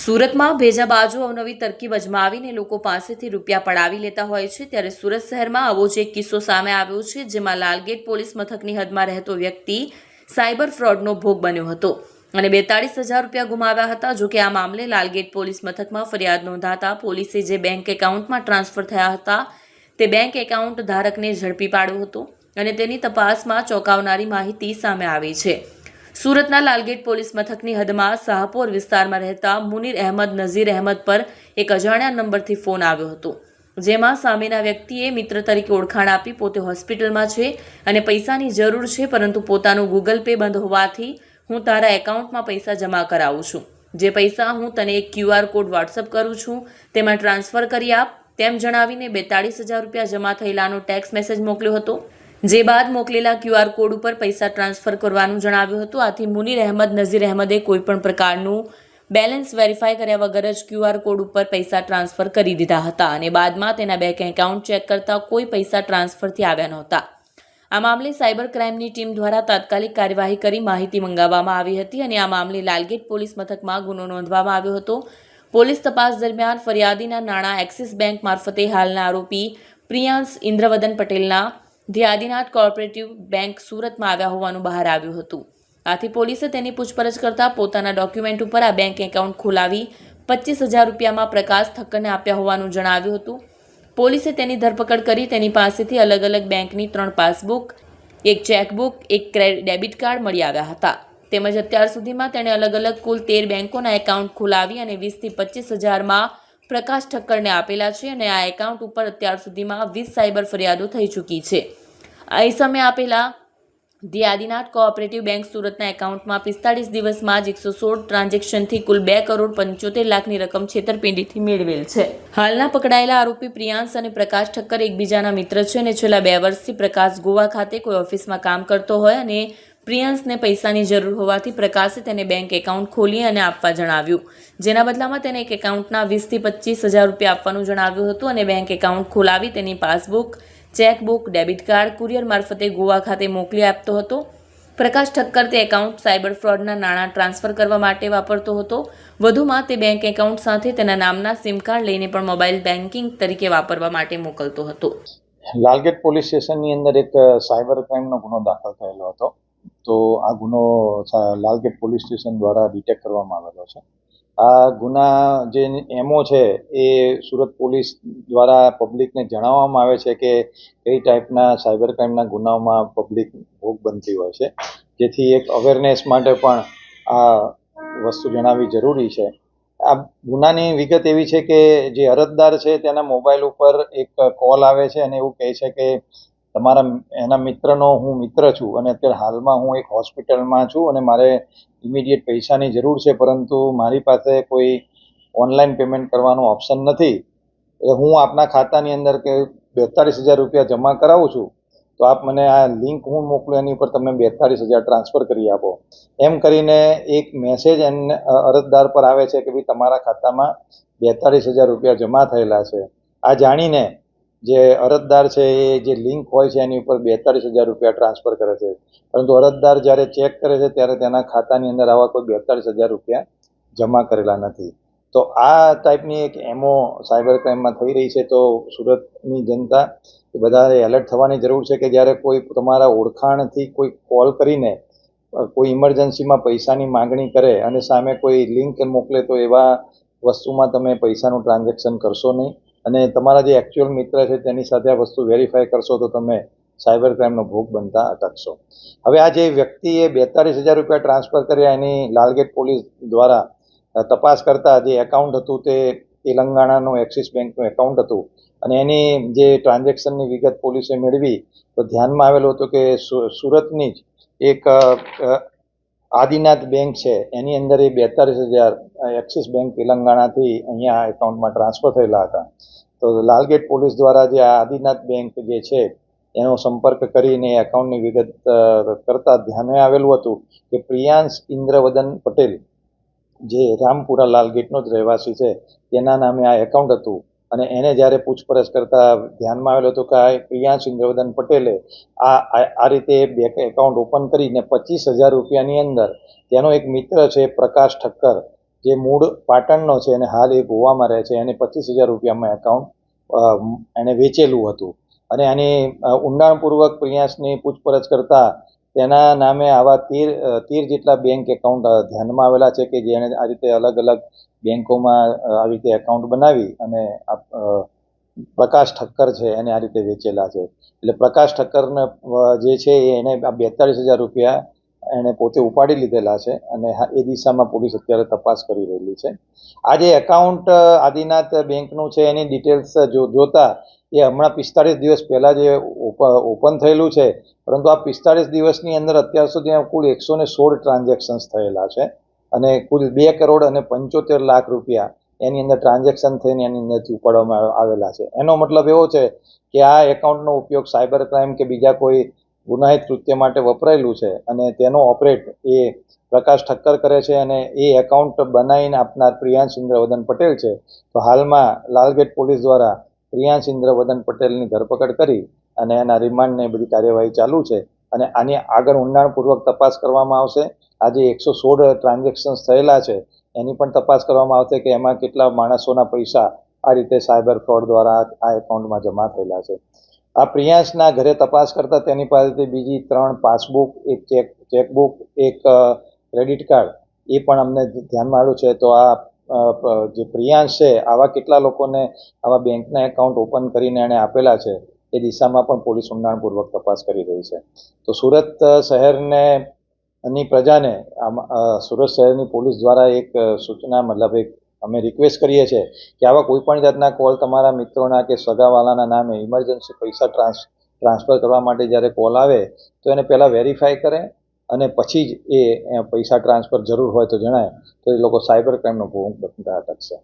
સુરતમાં ભેજા બાજુ અવનવી તરકીબ અજમાવીને લોકો પાસેથી રૂપિયા પડાવી લેતા હોય છે, ત્યારે સુરત શહેરમાં આવો જ એક કિસ્સો સામે આવ્યો છે, જેમાં લાલગેટ પોલીસ મથકની હદમાં રહેતો વ્યક્તિ સાયબર ફ્રોડનો ભોગ બન્યો હતો અને 42,000 રૂપિયા ગુમાવ્યા હતા। જોકે આ મામલે લાલગેટ પોલીસ મથકમાં ફરિયાદ નોંધાતા પોલીસે જે બેંક એકાઉન્ટમાં ટ્રાન્સફર થયા હતા તે બેંક એકાઉન્ટ ધારકને ઝડપી પાડ્યો હતો અને તેની તપાસમાં ચોંકાવનારી માહિતી સામે આવી છે। સુરતના લાલગેટ પોલીસ મથકની હદમાં શાહપોર વિસ્તારમાં રહેતા મુનીર અહેમદ નઝીર અહેમદ પર એક અજાણ્યા નંબરથી ફોન આવ્યો હતો, જેમાં સામેના વ્યક્તિએ મિત્ર તરીકે ઓળખાણ આપી પોતે હોસ્પિટલમાં છે અને પૈસાની જરૂર છે, પરંતુ પોતાનું ગૂગલ પે બંધ હોવાથી હું તારા એકાઉન્ટમાં પૈસા જમા કરાવું છું, જે પૈસા હું તને એક QR કોડ વોટ્સઅપ કરું છું તેમાં ટ્રાન્સફર કરી આપ, તેમ જણાવીને 42,000 રૂપિયા જમા થયેલાનો ટેક્સ્ટ મેસેજ મોકલ્યો હતો। જે બાદ મોકલેલા QR કોડ ઉપર પૈસા ટ્રાન્સફર કરવાનું જણાવ્યું હતું। આથી મુનીર અહેમદ નઝીર અહેમદે કોઈપણ પ્રકારનું બેલેન્સ વેરીફાઈ કર્યા વગર જ QR કોડ ઉપર પૈસા ટ્રાન્સફર કરી દીધા હતા અને બાદમાં તેના બેંક એકાઉન્ટ ચેક કરતા કોઈ પૈસા ટ્રાન્સફરથી આવ્યા નહોતા। આ મામલે સાયબર ક્રાઇમની ટીમ દ્વારા તાત્કાલિક કાર્યવાહી કરી માહિતી મંગાવવામાં આવી હતી અને આ મામલે લાલગેટ પોલીસ મથકમાં ગુનો નોંધવામાં આવ્યો હતો। પોલીસ તપાસ દરમિયાન ફરિયાદીના નાણાં એક્સિસ બેંક મારફતે હાલના આરોપી પ્રિયાંશ ઇન્દ્રવદન પટેલના ધી આદિનાથ કોઓપરેટિવ બેંક સુરતમાં આવ્યા હોવાનું બહાર આવ્યું હતું। આથી પોલીસે તેની પૂછપરછ કરતા પોતાના ડોક્યુમેન્ટ ઉપર આ બેંક એકાઉન્ટ ખોલાવી 25,000 રૂપિયામાં પ્રકાશ ઠક્કરને આપ્યા હોવાનું જણાવ્યું હતું। પોલીસે તેની ધરપકડ કરી તેની પાસેથી અલગ અલગ બેંકની 3 પાસબુક, એક ચેકબુક, એક ડેબિટ કાર્ડ મળી આવ્યા હતા। તેમજ અત્યાર સુધીમાં તેણે અલગ અલગ કુલ 13 બેંકોના એકાઉન્ટ ખોલાવી અને 20 થી 25,000માં પ્રકાશ ઠક્કરને આપેલા છે અને આ એકાઉન્ટ ઉપર અત્યાર સુધીમાં 20 સાયબર ફરિયાદો થઈ ચૂકી છે। આ સમયે આપેલા ધી આદિનાથ કોઓપરેટિવ બેંક સુરતના એકાઉન્ટમાં 45 દિવસમાં જ 116 ટ્રાન્ઝેક્શનથી કુલ 2,75,00,000 લાખની રકમ છેતરપિંડીથી મેળવેલ છે। હાલના પકડાયેલા આરોપી પ્રિયાંશ અને પ્રકાશ ઠક્કર એકબીજાના મિત્ર છે અને છેલ્લા 2 વર્ષથી પ્રકાશ ગોવા ખાતે કોઈ ઓફિસમાં કામ કરતો હોય અને પ્રિયાંશને પૈસાની જરૂર હોવાથી પ્રકાશે તેને બેંક એકાઉન્ટ ખોલી અને આપવા જણાવ્યું, જેના બદલામાં તેને એક એકાઉન્ટના 20 થી 25,000 રૂપિયા આપવાનું જણાવ્યું હતું અને બેંક એકાઉન્ટ ખોલાવી તેની passbook, chequebook, debit card courier મારફતે ગોવા ખાતે મોકલી આપતો હતો। પ્રકાશ ઠક્કર તે એકાઉન્ટ સાયબર ફ્રોડના નાણાં ટ્રાન્સફર કરવા માટે વાપરતો હતો। વધુમાં તે બેંક એકાઉન્ટ સાથે તેના નામના સિમ કાર્ડ લઈને પણ મોબાઈલ બેન્કિંગ તરીકે વાપરવા માટે મોકલતો હતો। લાલગેટ પોલીસ સ્ટેશનની અંદર એક સાયબર ક્રાઇમનો ગુનો દાખલ થયેલો હતો, તો આ ગુનો લાલગેટ પોલીસ સ્ટેશન દ્વારા ડિટેક્ટ કરવામાં આવેલો છે। આ ગુના જે એમઓ છે એ સુરત પોલીસ દ્વારા પબ્લિકને જણાવવામાં આવે છે કે કઈ ટાઈપના સાયબર ક્રાઇમના ગુનાઓમાં પબ્લિક ભોગ બનતી હોય છે, જેથી એક અવેરનેસ માટે પણ આ વસ્તુ જણાવવી જરૂરી છે। આ ગુનાની વિગત એવી છે કે જે અરજદાર છે તેના મોબાઈલ ઉપર એક કોલ આવે છે અને એવું કહે છે કે એના મિત્રનો હું મિત્ર છું અને અત્યારે હાલમાં હું એક હોસ્પિટલમાં છું અને મારે ઇમિડિયેટ પૈસાની જરૂર છે, પરંતુ મારી પાસે કોઈ ઓનલાઈન પેમેન્ટ કરવાનો ઓપ્શન નથી, હું આપના ખાતાની અંદર કે 42,000 રૂપિયા જમા કરાવું છું, તો આપ મને આ લિંક હું મોકલું એની ઉપર તમે 42,000 ટ્રાન્સફર કરી આપો, એમ કરીને એક મેસેજ અરજદાર પર આવે છે કે ભાઈ તમારા ખાતામાં 42,000 રૂપિયા જમા થયેલા છે। આ જાણીને જે અરજદાર છે એ જે લિંક હોય છે એની ઉપર 42,000 રૂપિયા ટ્રાન્સફર કરે છે, પરંતુ અરજદાર જ્યારે ચેક કરે છે ત્યારે તેના ખાતાની અંદર આવા કોઈ 42,000 રૂપિયા જમા કરેલા નથી। તો આ ટાઈપની એક એમઓ સાયબર ક્રાઇમમાં થઈ રહી છે। તો સુરતની જનતા વધારે એલર્ટ થવાની જરૂર છે કે જ્યારે કોઈ તમારા ઓળખાણથી કોઈ કોલ કરીને કોઈ ઇમરજન્સીમાં પૈસાની માગણી કરે અને સામે કોઈ લિંક મોકલે તો એવા વસ્તુમાં તમે પૈસાનું ટ્રાન્ઝેક્શન કરશો નહીં અને તમારા જે એકચ્યુઅલ મિત્ર છે તેની સાથે આ વસ્તુ વેરીફાઈ કરશો તો તમે સાયબર ક્રાઇમનો ભોગ બનતા અટકશો। હવે આ જે વ્યક્તિએ 42,000 રૂપિયા ટ્રાન્સફર કર્યા એની લાલગેટ પોલીસ દ્વારા તપાસ કરતા જે એકાઉન્ટ હતું તે તેલંગાણાનું એક્સિસ બેંકનું એકાઉન્ટ હતું અને એની જે ટ્રાન્ઝેક્શનની વિગત પોલીસે મેળવી તો ધ્યાનમાં આવેલું હતું કે સુરતની જ એક આદિનાથ બેંક છે એની અંદર એ 42,000 એક્સિસ બેંક તેલંગાણાથી અહીંયા એકાઉન્ટમાં ટ્રાન્સફર થયેલા હતા। તો લાલગેટ પોલીસ દ્વારા જે આ આદિનાથ બેંક જે છે એનો સંપર્ક કરીને એકાઉન્ટની વિગત કરતાં ધ્યાને આવેલું હતું કે પ્રિયાંશ ઇન્દ્રવદન પટેલ જે રામપુરા લાલગેટનો જ રહેવાસી છે તેના નામે આ એકાઉન્ટ હતું અને એને જ્યારે પૂછપરછ કરતા ધ્યાનમાં આવેલું હતું કે આ પ્રિયાંશ ઇન્દ્રવદન પટેલે આ રીતે બેંક એકાઉન્ટ ઓપન કરીને 25,000 રૂપિયાની અંદર તેનો એક મિત્ર છે પ્રકાશ ઠક્કર, જે મૂળ પાટણનો છે અને હાલ એ ગોવામાં રહે છે, એને 25,000 રૂપિયામાં એકાઉન્ટ એણે વેચેલું હતું. અને આની ઊંડાણપૂર્વક પ્રિયાંશની પૂછપરછ કરતા તેના નામે આવા 13 જેટલા બેંક એકાઉન્ટ ધ્યાનમાં આવેલા છે કે જેણે આ રીતે અલગ અલગ બેંકોમાં આવી રીતે એકાઉન્ટ બનાવી અને પ્રકાશ ઠક્કર છે એને આ રીતે વેચેલા છે. એટલે પ્રકાશ ઠક્કરને જે છે એને 42,000 રૂપિયા એણે પોતે ઉપાડી લીધેલા છે અને એ દિશામાં પોલીસ અત્યારે તપાસ કરી રહેલી છે. આ જે એકાઉન્ટ આદિનાથ બેંકનું છે એની ડિટેલ્સ જોતા એ હમણાં 45 દિવસ પહેલાં જે ઓપન થયેલું છે, પરંતુ આ 45 દિવસની અંદર અત્યાર સુધી કુલ 116 ટ્રાન્ઝેક્શન્સ થયેલા છે અને કુલ 2 કરોડ અને 75 લાખ રૂપિયા એની અંદર ટ્રાન્ઝેક્શન થઈને એની અંદરથી ઉપાડવામાં આવેલા છે. એનો મતલબ એવો છે કે આ એકાઉન્ટનો ઉપયોગ સાયબર ક્રાઇમ કે બીજા કોઈ ગુનાહિત કૃત્ય માટે વપરાયેલું છે અને તેનો ઓપરેટ એ પ્રકાશ ઠક્કર કરે છે અને એ એકાઉન્ટ બનાવીને આપનાર પ્રિયાંશ ઇન્દ્રવદન પટેલ છે. તો હાલમાં લાલગેટ પોલીસ દ્વારા પ્રિયાંશ ઇન્દ્રવદન પટેલની ધરપકડ કરી અને એના રિમાન્ડને બધી કાર્યવાહી ચાલુ છે અને આની આગળ ઊંડાણપૂર્વક તપાસ કરવામાં આવશે. આજે 116 ટ્રાન્ઝેક્શન્સ થયેલા છે એની પણ તપાસ કરવામાં આવશે કે એમાં કેટલા માણસોના પૈસા આ રીતે સાયબર ફ્રોડ દ્વારા આ એકાઉન્ટમાં જમા થયેલા છે. આ પ્રિયાંશના ઘરે તપાસ કરતા તેની પાસેથી બીજી 3 પાસબુક, એક ચેકબુક, એક ક્રેડિટ કાર્ડ એ પણ અમને ધ્યાનમાં આવ્યું છે. તો આ જે પ્રિયાંશ છે આવા કેટલા લોકોને આવા બેંકના એકાઉન્ટ ઓપન કરીને એણે આપેલા છે એ દિશામાં પણ પોલીસ ઊંડાણપૂર્વક તપાસ કરી રહી છે. તો સુરત શહેરને ની પ્રજાને સુરત શહેરની પોલીસ દ્વારા એક સૂચના મતલબ એક અમે રિક્વેસ્ટ કરીએ છીએ કે આવા કોઈ પણ જાતના કોલ તમારા મિત્રોના કે સગાવાલાના નામે ઇમરજન્સી પૈસા ટ્રાન્સફર કરવા માટે જ્યારે કોલ આવે તો એને પહેલાં વેરીફાઈ કરે અને પછી જ એ પૈસા ટ્રાન્સફર જરૂર હોય તો જણાય, તો એ લોકો સાયબર ક્રાઇમનો ભોગ બનતા અટકશે.